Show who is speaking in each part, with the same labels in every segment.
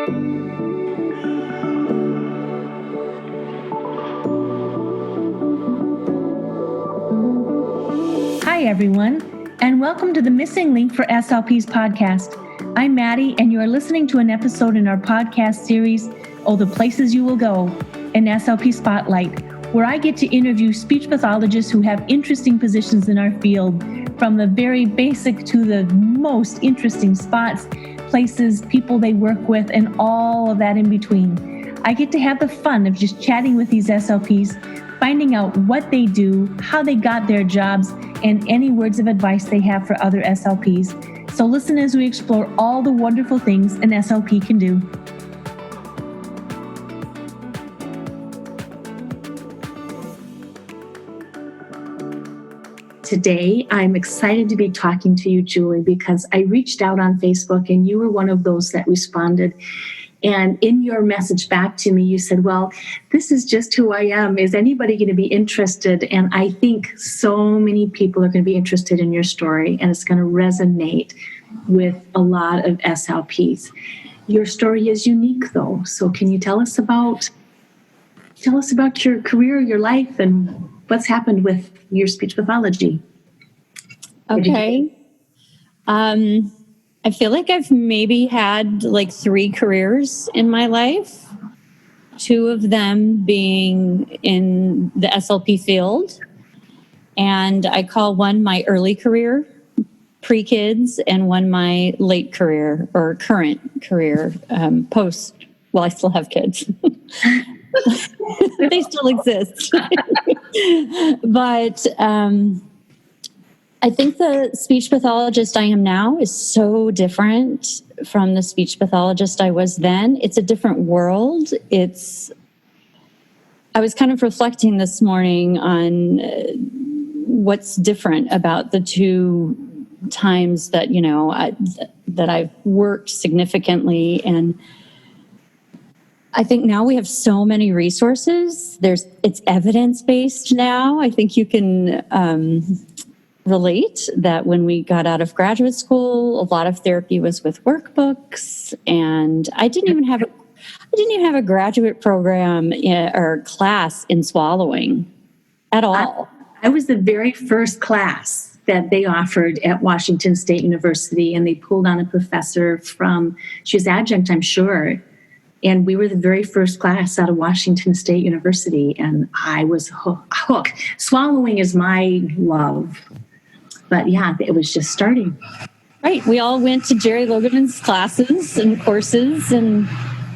Speaker 1: Hi, everyone, and welcome to the Missing Link for SLP's podcast. I'm Maddie, and you are listening to an episode in our podcast series, Oh, the Places You Will Go, an SLP Spotlight, where I get to interview speech pathologists who have interesting positions in our field, from the very basic to the most interesting spots, places, people they work with, and all of that in between. I get to have the fun of just chatting with these SLPs, finding out what they do, how they got their jobs, and any words of advice they have for other SLPs. So listen as we explore all the wonderful things an SLP can do. Today, I'm excited to be talking to you, Julie, because I reached out on Facebook and you were one of those that responded. And in your message back to me, you said, well, this is just who I am. Is anybody going to be interested? And I think so many people are going to be interested in your story, and it's going to resonate with a lot of SLPs. Your story is unique, though. So can you tell us about your career, your life, and what's happened with your speech pathology?
Speaker 2: Okay. I feel like I've maybe had like 3 careers in my life, 2 of them being in the SLP field. And I call one my early career, pre-kids, and one my late career or current career, post. Well, I still have kids. They still exist. But I think the speech pathologist I am now is so different from the speech pathologist I was then. It's a different world. I was kind of reflecting this morning on what's different about the 2 times that, that I've worked significantly. And I think now we have so many resources. It's evidence-based now. I think you can relate that when we got out of graduate school, a lot of therapy was with workbooks, and I didn't even have a graduate program or class in swallowing at all.
Speaker 1: I was the very first class that they offered at Washington State University, and they pulled on a professor she was adjunct, I'm sure, and we were the very first class out of Washington State University, and I was hooked. Swallowing is my love. But yeah, it was just starting.
Speaker 2: Right. We all went to Jerry Logan's classes and courses, and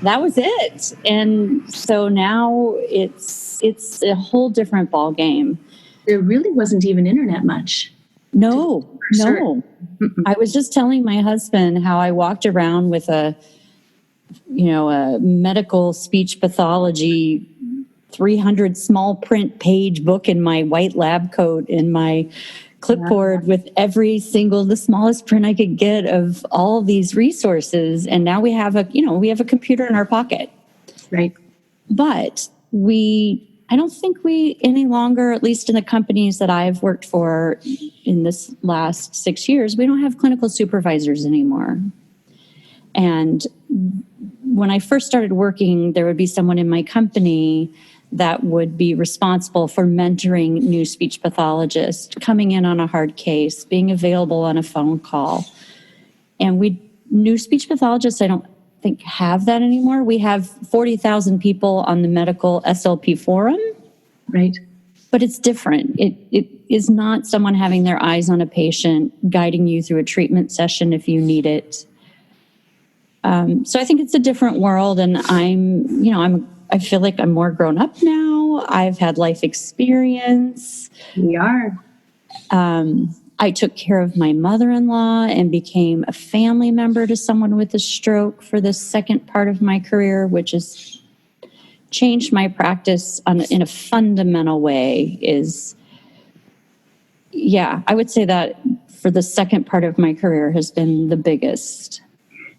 Speaker 2: that was it. And so now it's a whole different ball game.
Speaker 1: There really wasn't even internet much.
Speaker 2: No. I was just telling my husband how I walked around with a medical speech pathology 300 small print page book in my white lab coat in my clipboard with the smallest print I could get of all these resources. And now we have a computer in our pocket.
Speaker 1: Right.
Speaker 2: But I don't think we any longer, at least in the companies that I've worked for in this last 6 years, we don't have clinical supervisors anymore. And when I first started working, there would be someone in my company that would be responsible for mentoring new speech pathologists, coming in on a hard case, being available on a phone call. And new speech pathologists, I don't think have that anymore. We have 40,000 people on the medical SLP forum.
Speaker 1: Right.
Speaker 2: But it's different. It is not someone having their eyes on a patient, guiding you through a treatment session if you need it. So I think it's a different world, and I feel like I'm more grown up now. I've had life experience.
Speaker 1: We are.
Speaker 2: I took care of my mother-in-law and became a family member to someone with a stroke for the second part of my career, which has changed my practice in a fundamental way. I would say that for the second part of my career has been the biggest.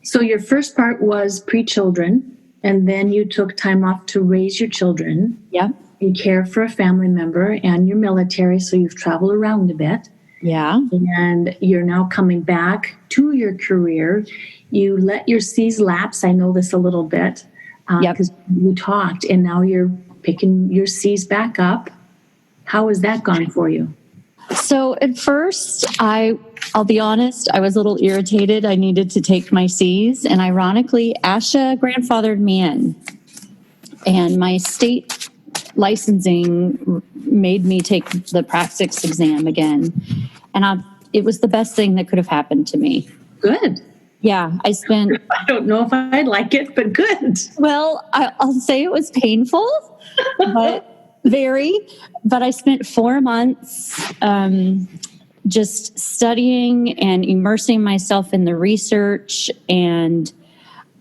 Speaker 1: So your first part was pre-children, and then you took time off to raise your children.
Speaker 2: Yeah.
Speaker 1: You care for a family member, and you're military, so you've traveled around a bit.
Speaker 2: Yeah.
Speaker 1: And you're now coming back to your career. You let your C's lapse. I know this a little bit because we talked, and now you're picking your C's back up. How has that gone for you?
Speaker 2: So at first, I'll be honest, I was a little irritated. I needed to take my C's, and ironically, ASHA grandfathered me in. And my state licensing made me take the Praxis exam again. And it was the best thing that could have happened to me.
Speaker 1: Good.
Speaker 2: Yeah, I
Speaker 1: don't know if I'd like it, but good.
Speaker 2: Well, I'll say it was painful, but but I spent 4 months just studying and immersing myself in the research, and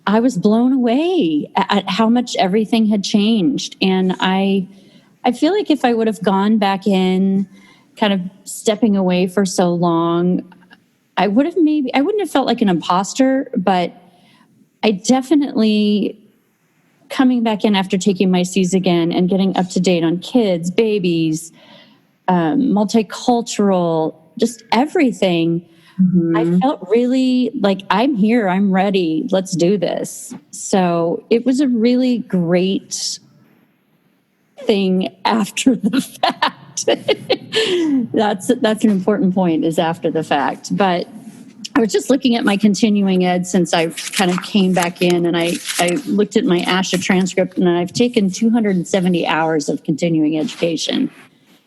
Speaker 2: I was blown away at how much everything had changed. And I feel like if I would have gone back in, kind of stepping away for so long, I wouldn't have felt like an imposter, but I definitely, coming back in after taking my C's again and getting up to date on kids, babies, multicultural, just everything. Mm-hmm. I felt really like, I'm here, I'm ready, let's do this. So it was a really great thing after the fact. That's an important point, is after the fact. But I was just looking at my continuing ed since I kind of came back in, and I looked at my ASHA transcript, and I've taken 270 hours of continuing education.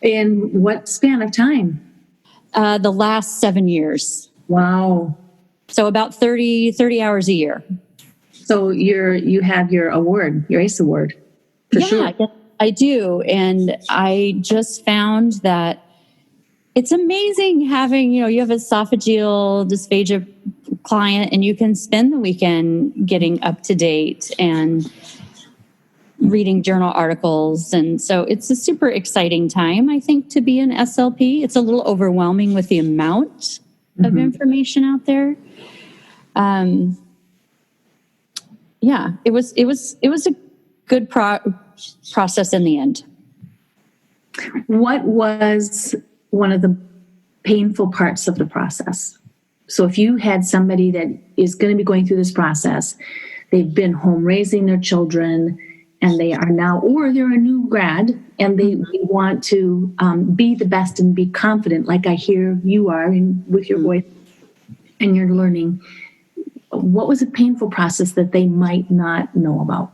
Speaker 1: In what span of time?
Speaker 2: The last 7 years.
Speaker 1: Wow.
Speaker 2: So about 30 hours a year.
Speaker 1: So you have your award, your ACE award, for sure.
Speaker 2: Yeah, I do. And I just found that it's amazing having, you have esophageal dysphagia client, and you can spend the weekend getting up to date and reading journal articles. And so it's a super exciting time, I think, to be an SLP. It's a little overwhelming with the amount of information out there. It was a good process in the end.
Speaker 1: What was one of the painful parts of the process? So if you had somebody that is going to be going through this process, they've been home raising their children, and they are now, or they're a new grad, and they want to be the best and be confident, like I hear you are with your voice and your learning. What was a painful process that they might not know about?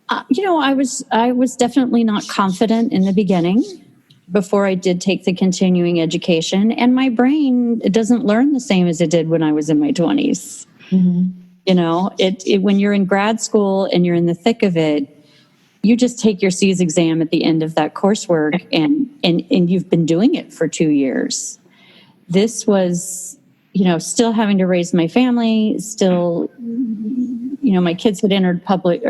Speaker 2: I was definitely not confident in the beginning before I did take the continuing education, and my brain, it doesn't learn the same as it did when I was in my 20s. Mm-hmm. When you're in grad school and you're in the thick of it, you just take your C's exam at the end of that coursework, and you've been doing it for 2 years. This was, still having to raise my family, still, my kids had entered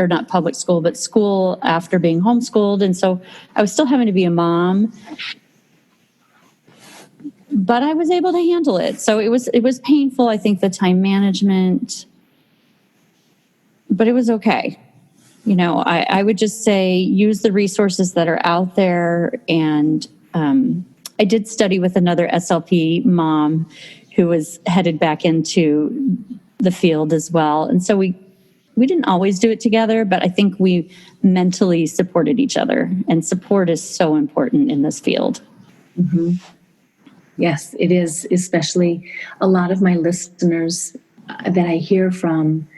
Speaker 2: not public school, but school after being homeschooled. And so I was still having to be a mom, but I was able to handle it. So it was painful, I think, the time management, but it was okay. I would just say use the resources that are out there. And I did study with another SLP mom who was headed back into the field as well. And so we didn't always do it together, but I think we mentally supported each other. And support is so important in this field.
Speaker 1: Mm-hmm. Yes, it is. Especially a lot of my listeners that I hear from,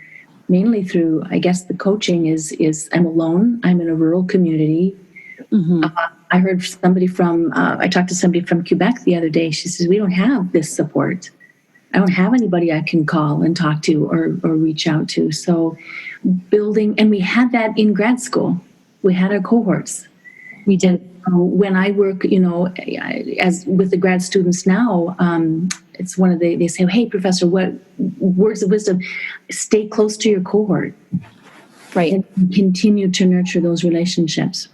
Speaker 1: mainly through, I guess, the coaching is I'm alone. I'm in a rural community. Mm-hmm. I heard I talked to somebody from Quebec the other day. She says, we don't have this support. I don't have anybody I can call and talk to or reach out to. So building, and we had that in grad school. We had our cohorts.
Speaker 2: We did.
Speaker 1: When I work, as with the grad students now, it's one of they say, hey, professor, what words of wisdom? Stay close to your cohort.
Speaker 2: Right.
Speaker 1: And continue to nurture those relationships.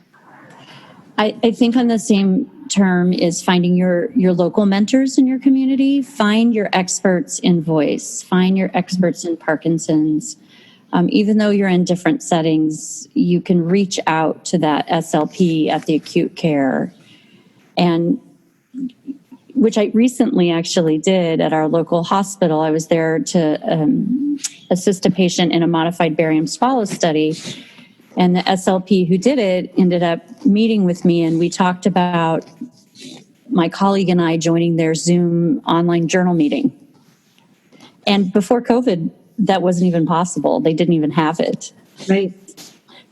Speaker 2: I think on the same term is finding your local mentors in your community. Find your experts in voice. Find your experts in Parkinson's. Even though you're in different settings, you can reach out to that SLP at the acute care. And, which I recently actually did at our local hospital. I was there to assist a patient in a modified barium swallow study. And the SLP who did it ended up meeting with me, and we talked about my colleague and I joining their Zoom online journal meeting. And before COVID, that wasn't even possible. They didn't even have it.
Speaker 1: Right.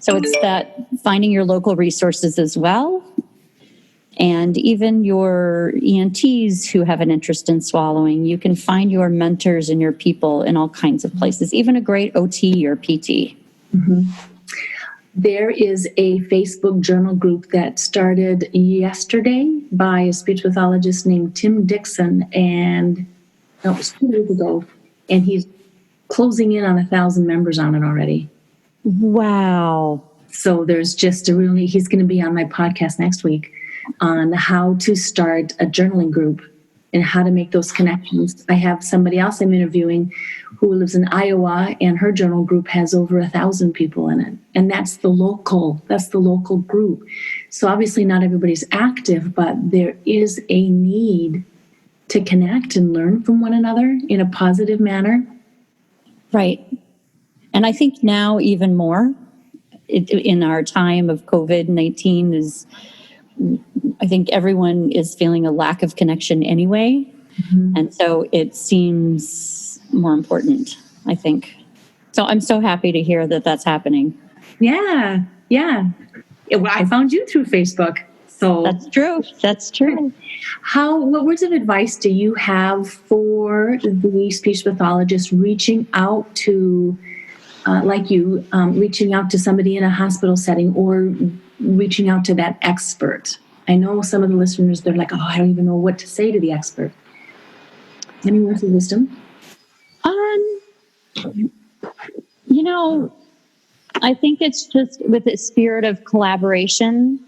Speaker 2: So it's that finding your local resources as well. And even your ENTs who have an interest in swallowing, you can find your mentors and your people in all kinds of places, even a great OT or PT.
Speaker 1: Mm-hmm. There is a Facebook journal group that started yesterday by a speech pathologist named Tim Dixon, and that was 2 years ago, and he's closing in on 1,000 members on it already.
Speaker 2: Wow.
Speaker 1: So there's just he's going to be on my podcast next week on how to start a journaling group and how to make those connections. I have somebody else I'm interviewing who lives in Iowa, and her journal group has over 1,000 people in it. And that's the local group. So obviously not everybody's active, but there is a need to connect and learn from one another in a positive manner.
Speaker 2: Right. And I think now even more in our time of COVID-19 is, I think everyone is feeling a lack of connection anyway. Mm-hmm. And so it seems more important, I think. So I'm so happy to hear that that's happening.
Speaker 1: Yeah. Well, I found you through Facebook. So
Speaker 2: That's true.
Speaker 1: What words of advice do you have for the speech pathologist reaching out to, reaching out to somebody in a hospital setting or reaching out to that expert? I know some of the listeners, they're like, I don't even know what to say to the expert. Any words of wisdom?
Speaker 2: I think it's just with a spirit of collaboration.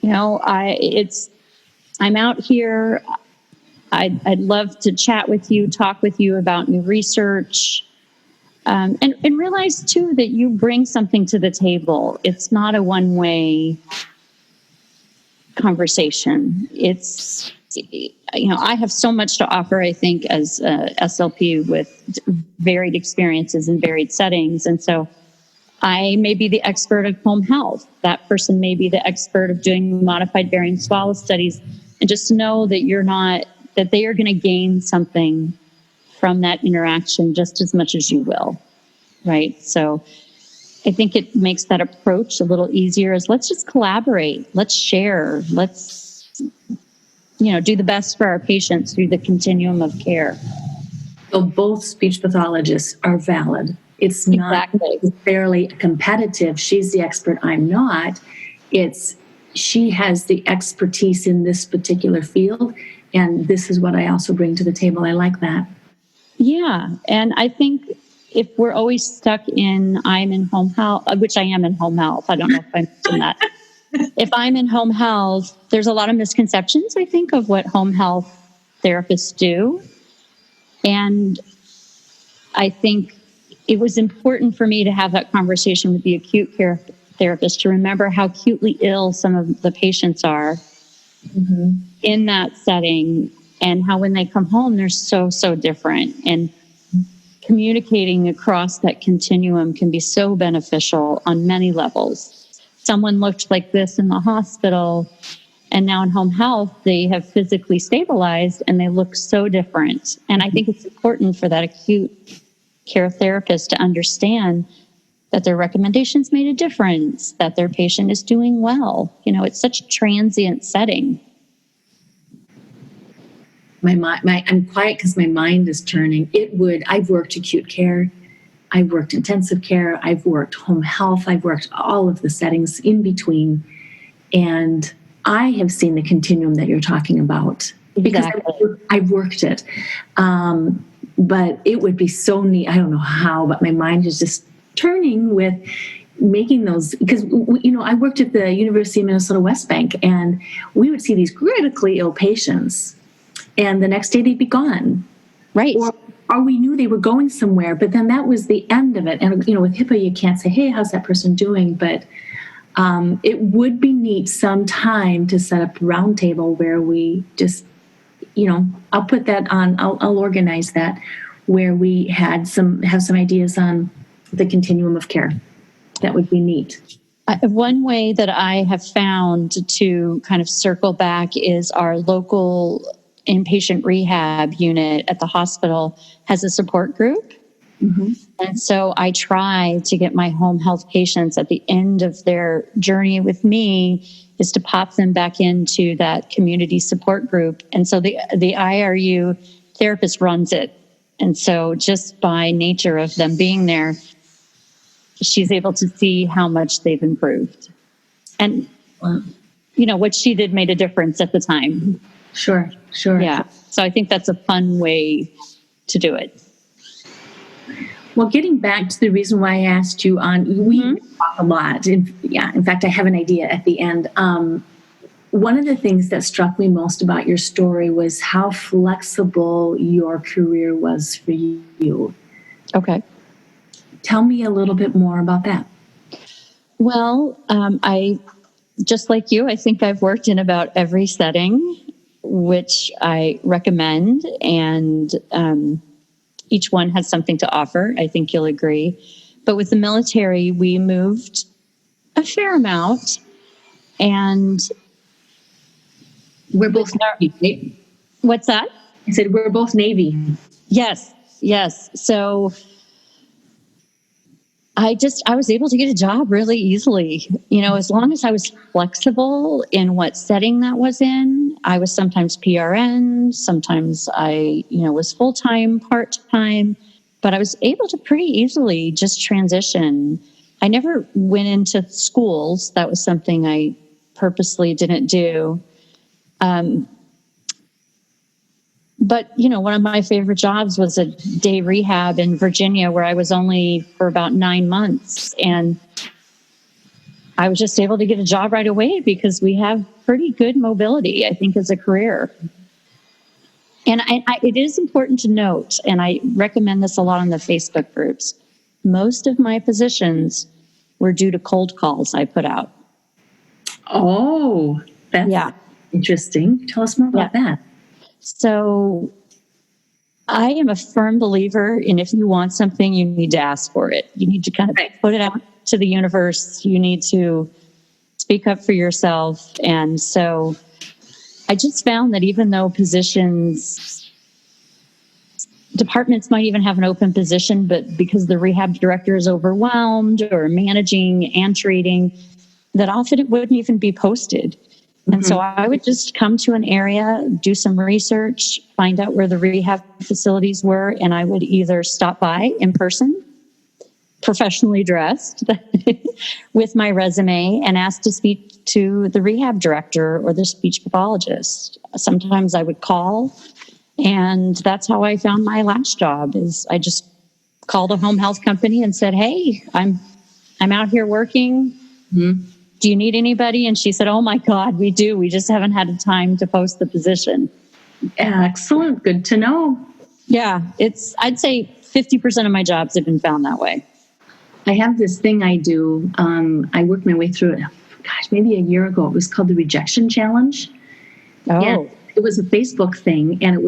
Speaker 2: I'm out here. I'd love to chat with you, talk with you about new research, and realize too that you bring something to the table. It's not a one-way conversation. It's, I have so much to offer, I think, as a SLP with varied experiences in varied settings. And so I may be the expert of home health. That person may be the expert of doing modified barium swallow studies. And just know that that they are going to gain something from that interaction just as much as you will. Right? So I think it makes that approach a little easier as let's just collaborate. Let's share. Let's, do the best for our patients through the continuum of care.
Speaker 1: So both speech pathologists are valid. It's not necessarily competitive. She's the expert, I'm not. She has the expertise in this particular field, and this is what I also bring to the table. I like that.
Speaker 2: Yeah, and I think if we're always stuck in I'm in home health, which I am in home health, I don't know if I mentioned that. If I'm in home health, there's a lot of misconceptions, I think, of what home health therapists do. And I think it was important for me to have that conversation with the acute care therapist to remember how acutely ill some of the patients are in that setting, and how when they come home, they're so, so different. And communicating across that continuum can be so beneficial on many levels. Someone looked like this in the hospital, and now in home health, they have physically stabilized and they look so different. And I think it's important for that acute care therapist to understand that their recommendations made a difference, that their patient is doing well. It's such a transient setting.
Speaker 1: I'm quiet because my mind is turning. I've worked acute care, I've worked intensive care, I've worked home health, I've worked all of the settings in between, and I have seen the continuum that you're talking about because I've worked it. But it would be so neat. I don't know how, but my mind is just turning with making those, because I worked at the University of Minnesota West Bank, and we would see these critically ill patients, and the next day they'd be gone.
Speaker 2: Right.
Speaker 1: Or we knew they were going somewhere, but then that was the end of it. And with HIPAA, you can't say, hey, how's that person doing? But it would be neat sometime to set up a roundtable where we just I'll put that on. I'll organize that where we have some ideas on the continuum of care. That would be neat.
Speaker 2: One way that I have found to kind of circle back is our local inpatient rehab unit at the hospital has a support group. Mm-hmm. And so I try to get my home health patients at the end of their journey with me is to pop them back into that community support group. And so the IRU therapist runs it. And so just by nature of them being there, she's able to see how much they've improved. And, what she did made a difference at the time.
Speaker 1: Sure.
Speaker 2: Yeah. So I think that's a fun way to do it.
Speaker 1: Well, getting back to the reason why I asked you on, we talk a lot. In fact, I have an idea at the end. One of the things that struck me most about your story was how flexible your career was for you.
Speaker 2: Okay.
Speaker 1: Tell me a little bit more about that.
Speaker 2: Well, I, just like you, I think I've worked in about every setting, which I recommend. And each one has something to offer. I think you'll agree. But with the military, we moved a fair amount. And
Speaker 1: we're both Navy.
Speaker 2: What's that?
Speaker 1: I said we're both Navy.
Speaker 2: Yes. So I was able to get a job really easily, as long as I was flexible in what setting that was in. I was sometimes PRN, sometimes I, was full-time, part-time, but I was able to pretty easily just transition. I never went into schools. That was something I purposely didn't do. But, one of my favorite jobs was a day rehab in Virginia where I was only for about 9 months. And I was just able to get a job right away because we have pretty good mobility, I think, as a career. And it is important to note, and I recommend this a lot on the Facebook groups, most of my positions were due to cold calls I put out.
Speaker 1: Oh, that's interesting. Tell us more about that.
Speaker 2: So I am a firm believer in if you want something, you need to ask for it. You need to kind of put it out to the universe. You need to speak up for yourself. And so I just found that even though departments might even have an open position, but because the rehab director is overwhelmed or managing and treating, that often it wouldn't even be posted. And so I would just come to an area, do some research, find out where the rehab facilities were, and I would either stop by in person, professionally dressed, with my resume, and ask to speak to the rehab director or the speech pathologist. Sometimes I would call, and that's how I found my last job. Is I just called a home health company and said, "Hey, I'm out here working. Do you need anybody?" And she said, "Oh my God, we do. We just haven't had time to post the position."
Speaker 1: Excellent. Good to know.
Speaker 2: Yeah, I'd say 50% of my jobs have been found that way.
Speaker 1: I have this thing I do. I worked my way through it. Gosh, maybe a year ago. It was called the Rejection Challenge.
Speaker 2: Oh.
Speaker 1: And it was a Facebook thing, and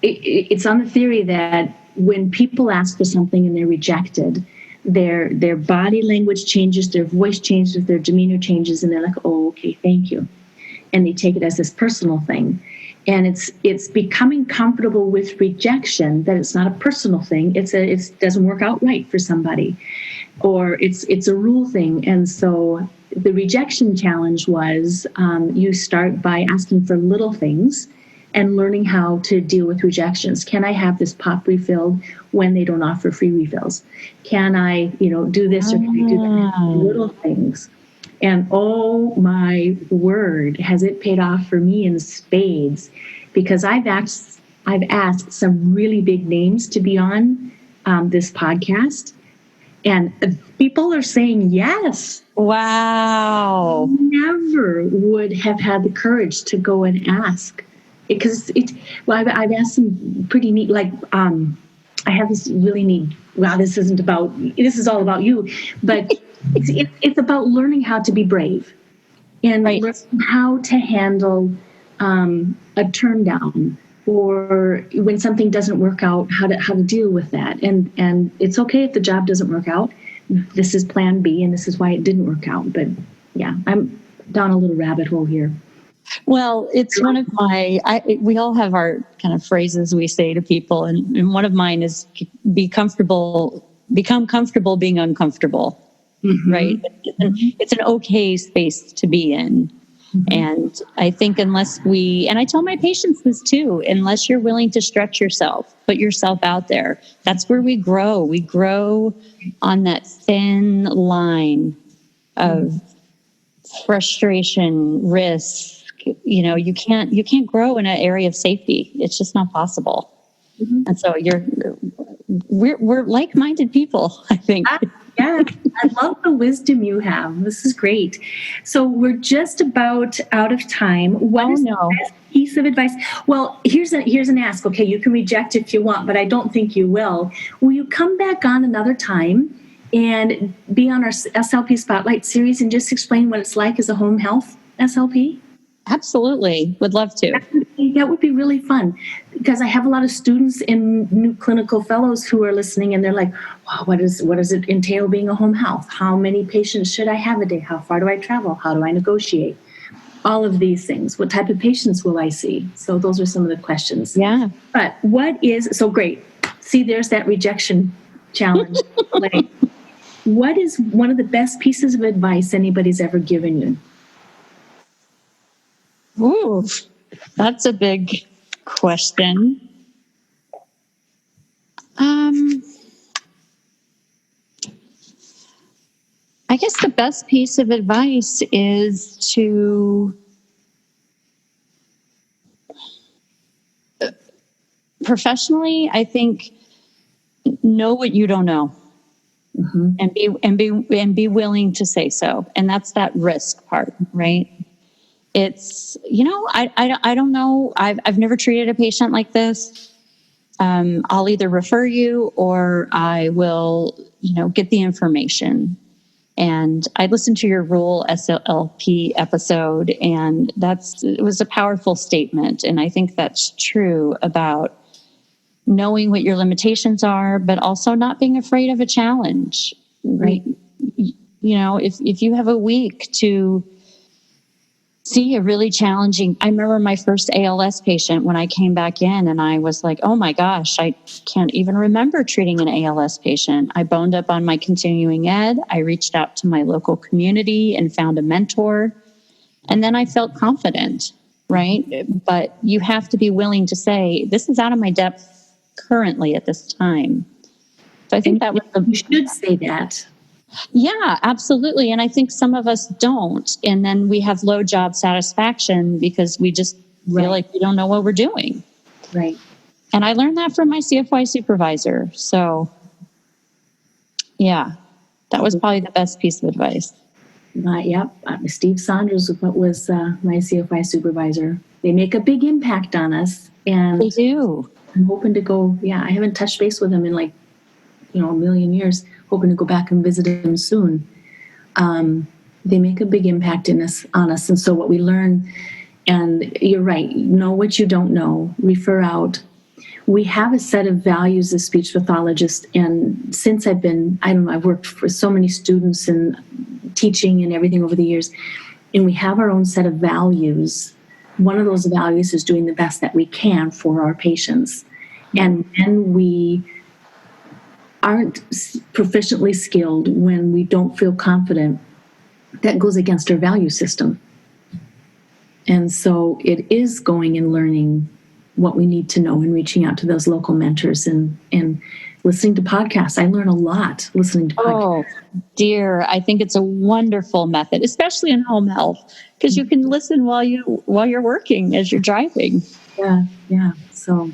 Speaker 1: it's on the theory that when people ask for something and they're rejected, their body language changes, their voice changes, their demeanor changes, and they're like, "Oh, okay, thank you." And they take it as this personal thing. And it's becoming comfortable with rejection, that it's not a personal thing. It doesn't work out right for somebody, or it's a rule thing. And so the rejection challenge was you start by asking for little things and learning how to deal with rejections. Can I have this pop refilled when they don't offer free refills? Can I, do this or can I do that? Little things. And oh my word, has it paid off for me in spades? Because I've asked some really big names to be on this podcast, and people are saying yes.
Speaker 2: Wow.
Speaker 1: Never would have had the courage to go and ask. Because I've asked some pretty neat, I have this really neat, this is all about you, but it's about learning how to be brave and learning how to handle a turn down, or when something doesn't work out, how to deal with that. And it's okay if the job doesn't work out. This is plan B, and this is why it didn't work out. But yeah, I'm down a little rabbit hole here.
Speaker 2: Well, it's one of we all have our kind of phrases we say to people. And one of mine is become comfortable being uncomfortable, right? It's an okay space to be in. And I think and I tell my patients this too, unless you're willing to stretch yourself, put yourself out there, that's where we grow. We grow on that thin line of frustration, risk. You can't grow in an area of safety. It's just not possible. And so we're like-minded people, I think.
Speaker 1: Yeah, I love the wisdom you have. This is great. So we're just about out of time. What is the best piece of advice? Well, here's an ask. Okay, you can reject if you want, but I don't think you will. Will you come back on another time and be on our SLP Spotlight series and just explain what it's like as a home health SLP?
Speaker 2: Absolutely. Would love to.
Speaker 1: That would be really fun, because I have a lot of students and new clinical fellows who are listening, and they're like, wow, what does it entail being a home health? How many patients should I have a day? How far do I travel? How do I negotiate? All of these things. What type of patients will I see? So those are some of the questions.
Speaker 2: Yeah.
Speaker 1: But so great. See, there's that rejection challenge. What is one of the best pieces of advice anybody's ever given you?
Speaker 2: Ooh, that's a big question. I guess the best piece of advice is to professionally, I think, know what you don't know. And be willing to say so. And that's that risk part, right? It's, I don't know. I've never treated a patient like this. I'll either refer you or I will, get the information. And I listened to your rural SLP episode, and it was a powerful statement. And I think that's true about knowing what your limitations are, but also not being afraid of a challenge, right? If you have a week to see a really challenging, I remember my first ALS patient when I came back in, and I was like, oh my gosh, I can't even remember treating an ALS patient. I boned up on my continuing ed. I reached out to my local community and found a mentor. And then I felt confident, right? But you have to be willing to say, this is out of my depth currently at this time. So I think you
Speaker 1: should say that.
Speaker 2: Yeah, absolutely. And I think some of us don't. And then we have low job satisfaction because we just feel like we don't know what we're doing.
Speaker 1: Right.
Speaker 2: And I learned that from my CFY supervisor. So, yeah, that was probably the best piece of advice.
Speaker 1: Steve Saunders was my CFY supervisor. They make a big impact on us. And
Speaker 2: they do.
Speaker 1: I'm hoping to go, I haven't touched base with them in a million years. Hoping to go back and visit him soon. They make a big impact on us. And so what we learn, and you're right, know what you don't know, refer out. We have a set of values as speech pathologists. And since I've worked for so many students and teaching and everything over the years, and we have our own set of values. One of those values is doing the best that we can for our patients. And then we aren't proficiently skilled when we don't feel confident. That goes against our value system. And so it is going and learning what we need to know and reaching out to those local mentors and listening to podcasts. I learn a lot listening to podcasts.
Speaker 2: Oh, dear. I think it's a wonderful method, especially in home health, because you can listen while you're working as you're driving.
Speaker 1: Yeah.
Speaker 2: So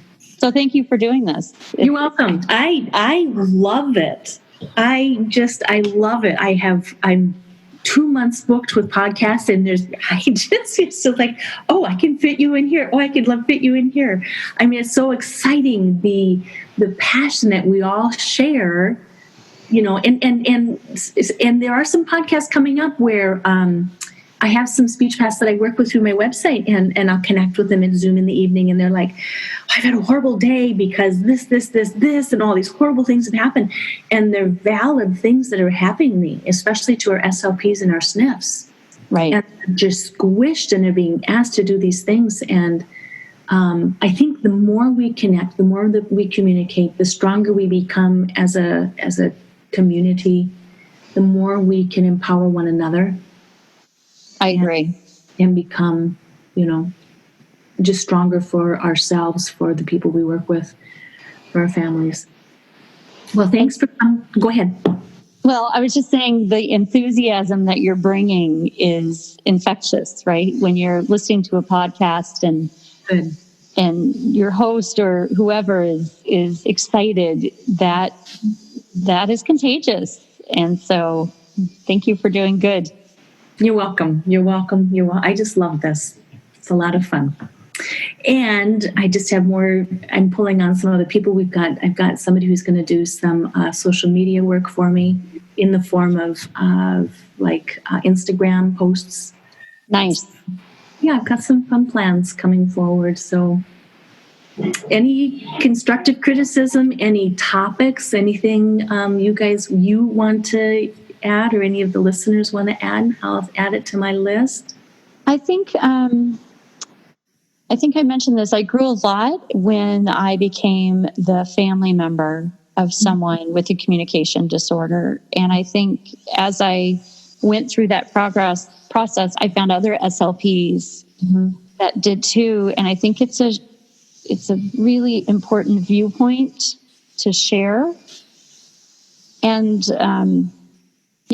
Speaker 2: thank you for doing this.
Speaker 1: You're welcome. I love it. I love it. I'm 2 months booked with podcasts, and it's just like, oh, I can fit you in here. Oh, I could fit you in here. I mean, it's so exciting, the passion that we all share, and there are some podcasts coming up where I have some speech paths that I work with through my website, and I'll connect with them in Zoom in the evening, and they're like, I've had a horrible day because this, and all these horrible things have happened. And they're valid things that are happening to me, especially to our SLPs and our SNFs.
Speaker 2: Right.
Speaker 1: And they're just squished, and they're being asked to do these things. And I think the more we connect, the more that we communicate, the stronger we become as a community, the more we can empower one another.
Speaker 2: I agree.
Speaker 1: And become, just stronger for ourselves, for the people we work with, for our families. Well, thanks for go ahead.
Speaker 2: Well, I was just saying the enthusiasm that you're bringing is infectious, right? When you're listening to a podcast and
Speaker 1: Good.
Speaker 2: And your host or whoever is excited, that is contagious. And so thank you for doing good.
Speaker 1: You're welcome. You're welcome. I just love this. It's a lot of fun. And I just have more, I'm pulling on some other people. I've got somebody who's going to do some social media work for me in the form of Instagram posts.
Speaker 2: Nice.
Speaker 1: Yeah, I've got some fun plans coming forward. So any constructive criticism, any topics, anything you want to add, or any of the listeners want to add, I'll add it to my list.
Speaker 2: I think I mentioned this. I grew a lot when I became the family member of someone with a communication disorder. And I think as I went through that process, I found other SLPs that did too. And I think it's a really important viewpoint to share. And,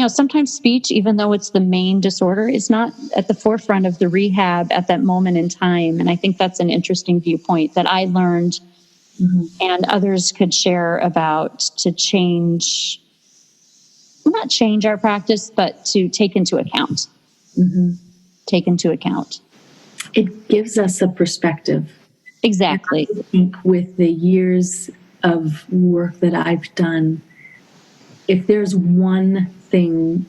Speaker 2: sometimes speech, even though it's the main disorder, is not at the forefront of the rehab at that moment in time. And I think that's an interesting viewpoint that I learned and others could share about to not change our practice, but to take into account. Take into account.
Speaker 1: It gives us a perspective.
Speaker 2: Exactly.
Speaker 1: I think with the years of work that I've done, if there's one thing,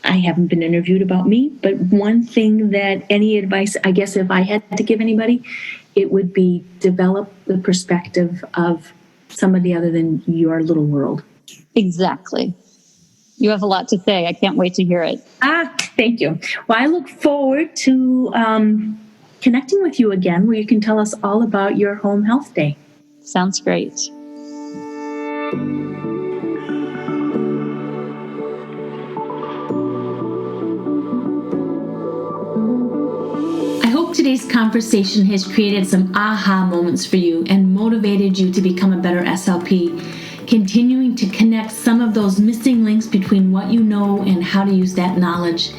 Speaker 1: I haven't been interviewed about me, but one thing that any advice, I guess if I had to give anybody, it would be develop the perspective of somebody other than your little world.
Speaker 2: Exactly. You have a lot to say. I can't wait to hear it.
Speaker 1: Thank you. Well, I look forward to connecting with you again, where you can tell us all about your home health day.
Speaker 2: Sounds great.
Speaker 1: I hope today's conversation has created some aha moments for you and motivated you to become a better SLP, continuing to connect some of those missing links between what you know and how to use that knowledge.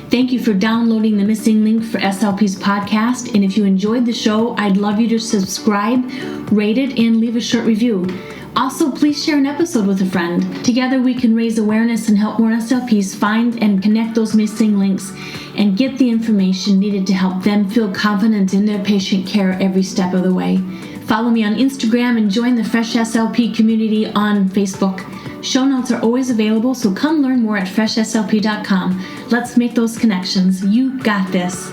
Speaker 1: Thank you for downloading the Missing Link for SLP's podcast. And if you enjoyed the show, I'd love you to subscribe, rate it, and leave a short review. Also, please share an episode with a friend. Together we can raise awareness and help more SLPs find and connect those missing links and get the information needed to help them feel confident in their patient care every step of the way. Follow me on Instagram and join the Fresh SLP community on Facebook. Show notes are always available, so come learn more at freshslp.com. Let's make those connections. You got this.